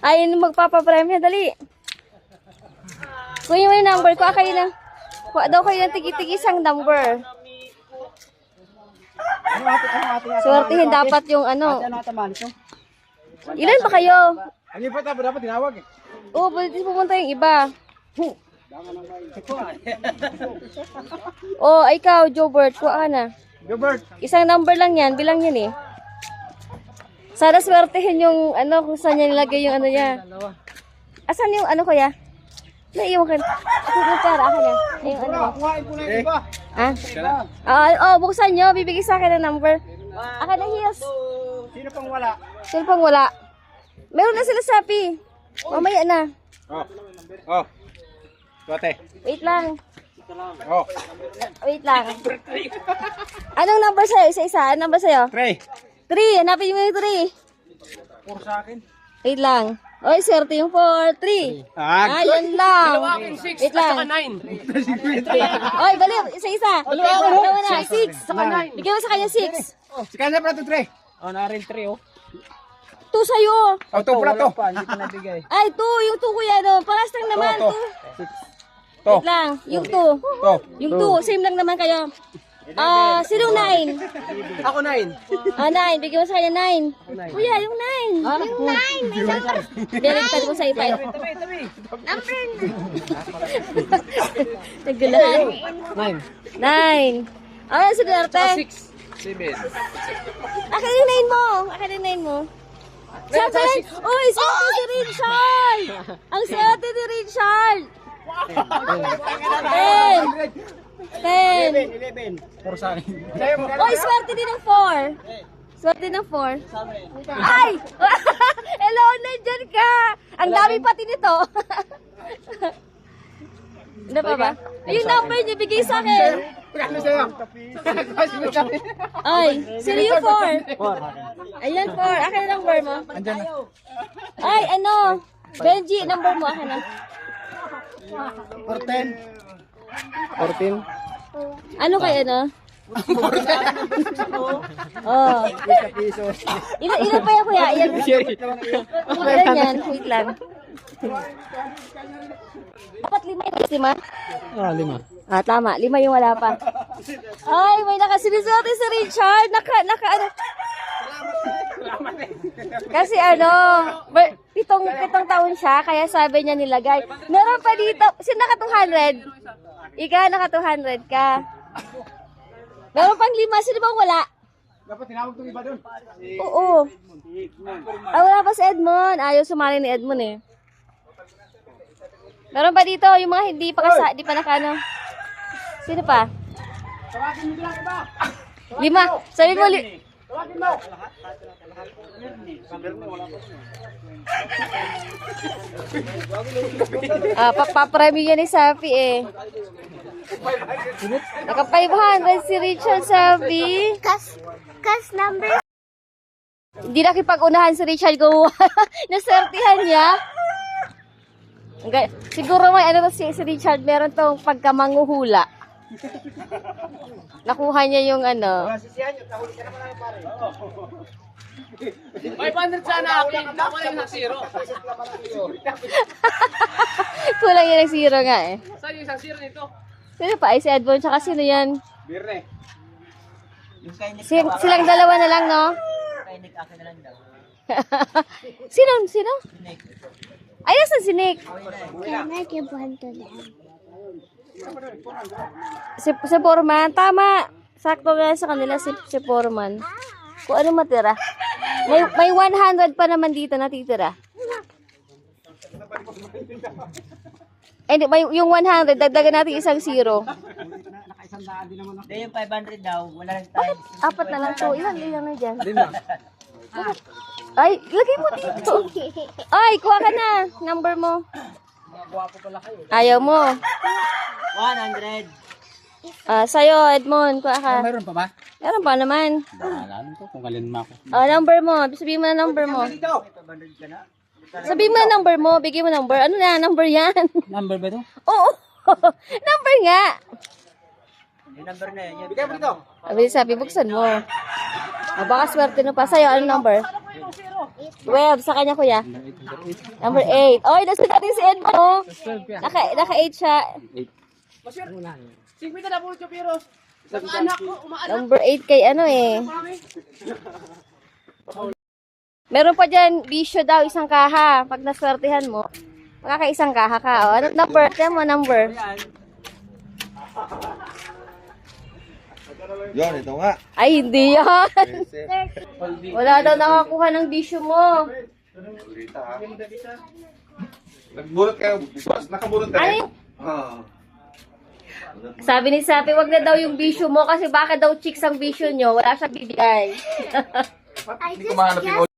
Ayun, magpapapremyo. Dali. Kunin mo yung number. Kuha kayo ng... Kuha daw kayo ng tigi-tigisang number. Swertihin dapat yung ano. Ilan ba kayo? Ano yung dapat tinawag eh? Oo, pwede pumunta yung iba. Oh, ikaw, Jobert, kuha ka na. Gilbert. Isang number lang yan, bilang yan eh. Sana swertihin yung ano, kung saan niya nilagay yung ano niya. Asan yung ano kuya? Naiiwan ka. Ako yung pera, ako na. Yung ano mo. Kuhain ko na yung iba. Ah? Buksan nyo, bibigay sa akin ng number. Akin na heels. Sino pang wala? Sino pang wala? Meron na sila sapi. Mamaya na. Oh. Tuwate. Wait lang. Oh. Wait lang. Anong number sa'yo? Isa-isa. Anong number sa'yo? 3. 3. Hanapin mo yung 3. 4 sa akin. Wait lang. Oy, swerte yung 4. 3. Yan lang. Wait lang. Oy, bali. Isa-isa. Dalawa na. 6. Bigyan mo sa kanya 6. Si kanya pala ito 3. Naril 3 oh. 2 sa'yo. Oh, ito pala to. Hindi ko nabigay. Ay, 2. Yung 2 kuya, no. Paras lang naman. To. 2. To. Wait lang. Yung 2. To. Yung 2. Same lang naman kayo. Sino 9? Ako 9. 9. Bigyan mo sa kanya 9. Kuya, yung 9. Yung 9. Direktad mo sa ipa. Tabi. Number 9. Nagulahan. 9. Ano si Duterte? 7. Akin yung 9 mo. Akin yung 9 mo. Sabi, uy, swerte si Richard. Ang swerte ni Richard. 10. 4 sa akin. Uy, swerte din ng 4. Swerte ng 4. Ay! Hello, nandyan ka. Ang dami pati nito. Ano pa ba? Yung number niyo, bigay sa akin. Ano sa'yo? Ay, sino yung 4? Ayan, 4. Akin ang number mo. Andyan na. Ay, ano? Benji, number mo. Akin na. 14. Ano kaya ano? Oh. Pisos. Ilan pa yan, kuya? Ilan yan? Wait lang. Dapat 5 yung 5? 5. Tama. 5 yung wala pa. Ay, may nakasiniswerte si Richard. Ano? Kasi pitong taon siya, kaya sabi niya nilagay. Meron pa dito, naka 200? Ika, naka 200 ka. Meron pang 5, sino bang wala? Dapat tinawag itong iba doon. Oo. Wala pa si Edmond. Ayaw sumali ni Edmond eh. Meron pa dito, yung mga hindi pa nakano. Sino pa? Tawagin mo lang iba. 5. Sabi mo, Tawagin mo. papremyo yan ni Safi eh. Naka 500 si Richard Safi. Kas number. Hindi nakipag-unahan si Richard kung nasertihan niya. Siguro may si Richard meron tong pagkamanguhula. Nakuha niya yung Sisihan nyo, tahuli ka naman namin pare. 500 sana akin. Ako lang ng 0. kulang yung nag-zero nga eh. Saan yung isang 0 nito? Sino pa? Ay si Edmond, tsaka sino yan? Birne. Silang dalawa na lang, no? Sino? Ay, nasan si Nick? Can I give one to them? Si Foreman, tama. Sakto nga sa kanila si Foreman. Kung ano matira. May 100 pa naman dito natitira. Hindi, yung 100, dagdagan natin isang 0. Hindi, yung 500 daw. Wala lang tayo. Apat na lang to. Ilan na dyan? Ay, lagay mo dito. Ay, kuha ka na. Number mo. Ayaw mo. 100. Sa'yo, Edmond, kuha ka. Meron pa ba? Meron pa naman. Alam ko kung alin mo ako. Number mo. Sabihin mo na number mo. Sabihin mo na number mo. Bigay mo number. Ano na? Number yan. Number ba ito? Oo. Number nga. Yung number na yun. Bigay mo dito. Sabi, buksan mo. Baka swerte na pa. Sa'yo, ano number? 12 sa kanya, kuya. Number 8. Oy, nasa natin si Edmond, oh. Naka 8 siya. Number 8 kay ano eh. Meron pa dyan, bisyo daw, isang kaha. Pag naswertihan mo, makaka-isang kaha ka. O, ano number? Tiyan mo, number. Yon, ito nga. Ay, hindi yan. Wala daw nakakuha ng bisyo mo. Nagbulot kayo, boss. Nakabulot Ay, tayo. Ah. sabi ni Sapi, wag na daw yung bisyo mo kasi baka daw chicks ang bisyo nyo. Wala siyang bibigay. I Hindi ko mahanap yung